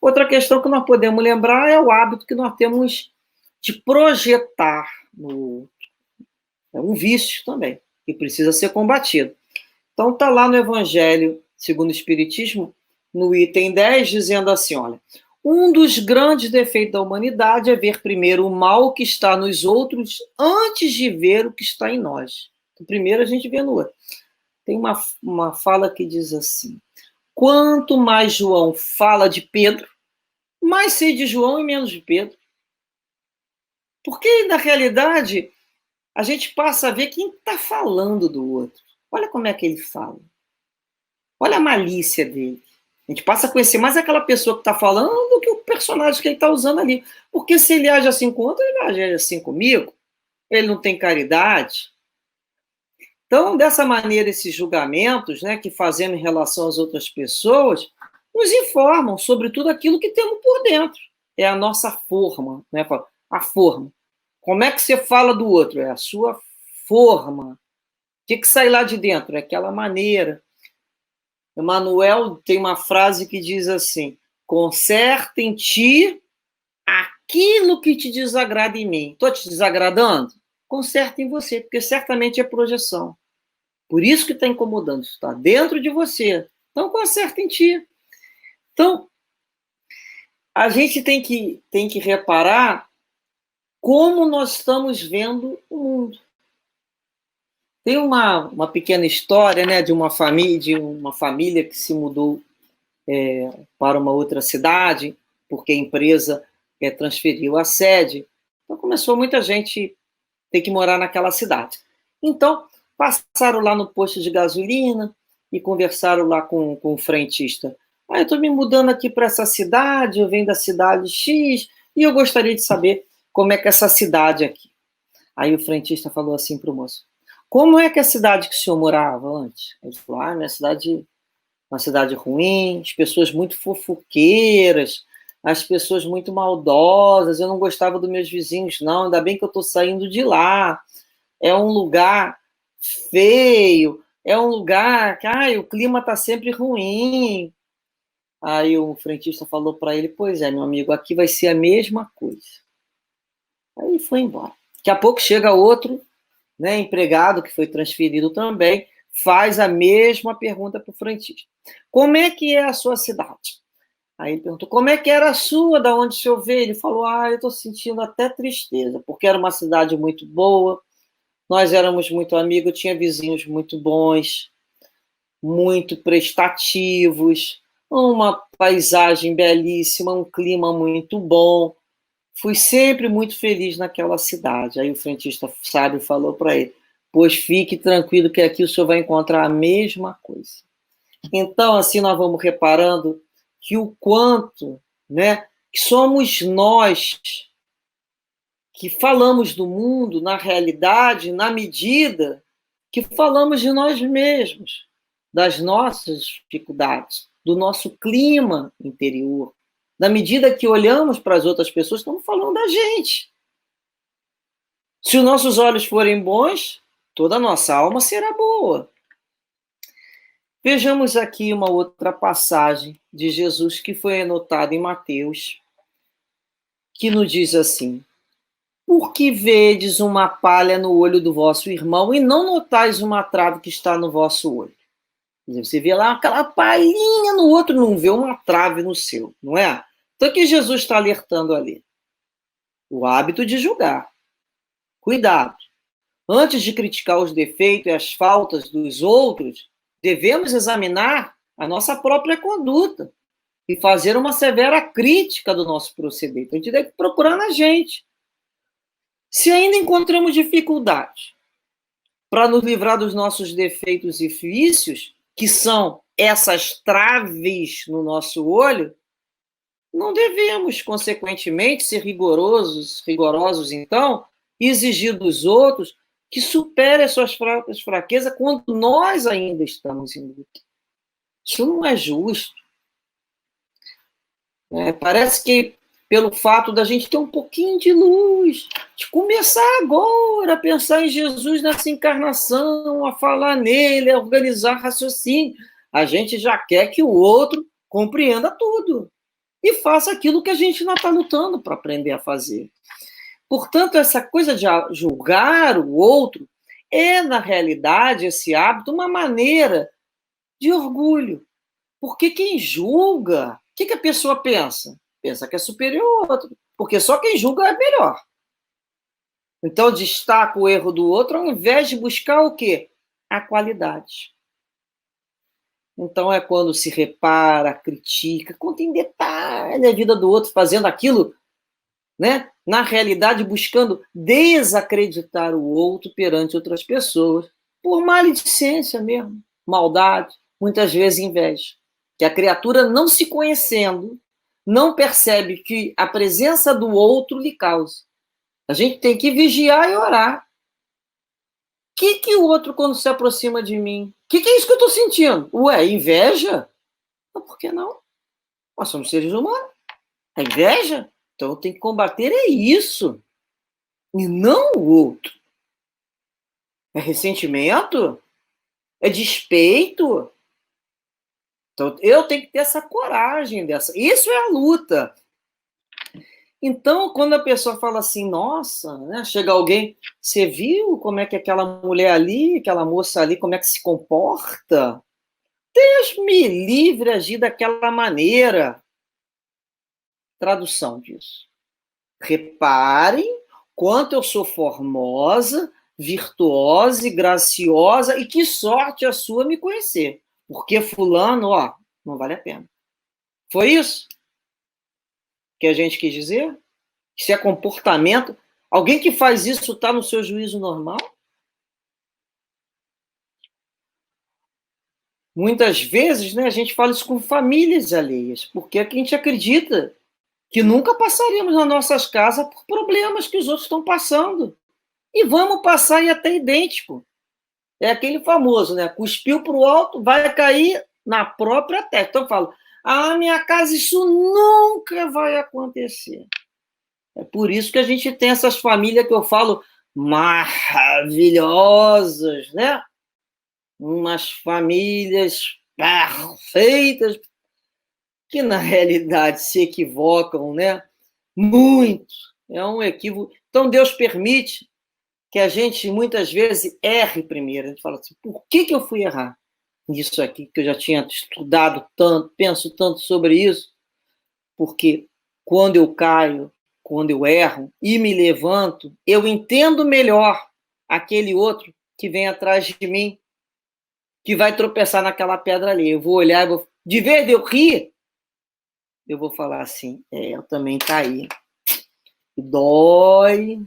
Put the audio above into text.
Outra questão que nós podemos lembrar é o hábito que nós temos de projetar no outro. É um vício também, que precisa ser combatido. Então, está lá no Evangelho segundo o Espiritismo, no item 10, dizendo assim, olha, um dos grandes defeitos da humanidade é ver primeiro o mal que está nos outros antes de ver o que está em nós. Então, primeiro a gente vê no outro. Tem uma fala que diz assim, quanto mais João fala de Pedro, mais sei de João e menos de Pedro. Porque, na realidade, a gente passa a ver quem está falando do outro. Olha como é que ele fala. Olha a malícia dele. A gente passa a conhecer mais aquela pessoa que está falando do que o personagem que ele está usando ali. Porque se ele age assim com outro, ele age assim comigo. Ele não tem caridade. Então, dessa maneira, esses julgamentos, né, que fazemos em relação às outras pessoas, nos informam sobre tudo aquilo que temos por dentro. É a nossa forma, né? A forma. Como é que você fala do outro? É a sua forma. O que sai lá de dentro? É aquela maneira. Emmanuel tem uma frase que diz assim, conserta em ti aquilo que te desagrada em mim. Estou te desagradando? Conserta em você, porque certamente é projeção. Por isso que está incomodando, está dentro de você. Então, conserta em ti. Então, a gente tem que reparar como nós estamos vendo o mundo. Tem uma pequena história, né, de uma família que se mudou para uma outra cidade, porque a empresa transferiu a sede. Então, começou muita gente ter que morar naquela cidade. Então, passaram lá no posto de gasolina e conversaram lá com o frentista. Eu estou me mudando aqui para essa cidade, eu venho da cidade X, e eu gostaria de saber como é que é essa cidade aqui. Aí o frentista falou assim para o moço, como é que é a cidade que o senhor morava antes? Ele falou, minha cidade, uma cidade ruim, as pessoas muito fofoqueiras, as pessoas muito maldosas, eu não gostava dos meus vizinhos, não, ainda bem que eu estou saindo de lá, é um lugar feio, é um lugar que o clima está sempre ruim. Aí o frentista falou para ele, pois é, meu amigo, aqui vai ser a mesma coisa. Aí foi embora. Daqui a pouco chega outro, né, empregado que foi transferido também, faz a mesma pergunta para o frentista. Como é que é a sua cidade? Aí ele perguntou, como é que era a sua, da onde o senhor veio? Ele falou, eu estou sentindo até tristeza, porque era uma cidade muito boa, nós éramos muito amigos, tinha vizinhos muito bons, muito prestativos, uma paisagem belíssima, um clima muito bom. Fui sempre muito feliz naquela cidade. Aí o frentista sábio falou para ele, pois fique tranquilo que aqui o senhor vai encontrar a mesma coisa. Então, assim, nós vamos reparando que o quanto, né, que somos nós que falamos do mundo, na realidade, na medida que falamos de nós mesmos, das nossas dificuldades, do nosso clima interior. Na medida que olhamos para as outras pessoas, estamos falando da gente. Se os nossos olhos forem bons, toda a nossa alma será boa. Vejamos aqui uma outra passagem de Jesus que foi anotada em Mateus, que nos diz assim, por que vedes uma palha no olho do vosso irmão e não notais uma trave que está no vosso olho? Você vê lá aquela palhinha no outro, não vê uma trave no seu, não é? Então, o que Jesus está alertando ali? O hábito de julgar. Cuidado. Antes de criticar os defeitos e as faltas dos outros, devemos examinar a nossa própria conduta e fazer uma severa crítica do nosso proceder. Então, a gente tem que procurar na gente. Se ainda encontramos dificuldade para nos livrar dos nossos defeitos e vícios, que são essas traves no nosso olho, não devemos, consequentemente, ser rigorosos então, e exigir dos outros que superem as suas fraquezas quando nós ainda estamos em luta. Isso não é justo. Parece que pelo fato da gente ter um pouquinho de luz, de começar agora a pensar em Jesus nessa encarnação, a falar nele, a organizar raciocínio, a gente já quer que o outro compreenda tudo. e faça aquilo que a gente ainda está lutando para aprender a fazer. Portanto, essa coisa de julgar o outro é, na realidade, esse hábito, uma maneira de orgulho. Porque quem julga, o que a pessoa pensa? Pensa que é superior ao outro. Porque só quem julga é melhor. Então, destaca o erro do outro ao invés de buscar o quê? A qualidade. Então, é quando se repara, critica, conta em detalhe a vida do outro, fazendo aquilo, né? Na realidade, buscando desacreditar o outro perante outras pessoas, por maledicência mesmo, maldade, muitas vezes inveja. Que a criatura, não se conhecendo, não percebe que a presença do outro lhe causa. A gente tem que vigiar e orar. O que o outro, quando se aproxima de mim? O que é isso que eu estou sentindo? Ué, inveja? Mas por que não? Nós somos seres humanos. A inveja? Então eu tenho que combater é isso. E não o outro. É ressentimento? É despeito? Então eu tenho que ter essa coragem dessa. Isso é a luta. Então, quando a pessoa fala assim, nossa, né, chega alguém, você viu como é que aquela mulher ali, aquela moça ali, como é que se comporta? Deus me livre agir daquela maneira. Tradução disso. Reparem quanto eu sou formosa, virtuosa e graciosa, e que sorte a sua me conhecer. Porque fulano, ó, não vale a pena. Foi isso que a gente quis dizer? Isso é comportamento. Alguém que faz isso está no seu juízo normal? Muitas vezes, né, a gente fala isso com famílias alheias, porque é que a gente acredita que nunca passaremos nas nossas casas por problemas que os outros estão passando. E vamos passar e até idêntico. É aquele famoso, né? Cuspiu para o alto, vai cair na própria testa. Então eu falo, minha casa isso nunca vai acontecer. É por isso que a gente tem essas famílias que eu falo maravilhosas, né? Umas famílias perfeitas que na realidade se equivocam, né? Muito. É um equívoco. Então Deus permite que a gente muitas vezes erre primeiro. A gente fala assim, por que eu fui errar nisso aqui? Que eu já tinha estudado tanto, penso tanto sobre isso, porque quando eu caio, quando eu erro e me levanto, eu entendo melhor aquele outro que vem atrás de mim, que vai tropeçar naquela pedra ali. Eu vou olhar, de vez de eu rir, eu vou falar assim, eu também caí. Dói,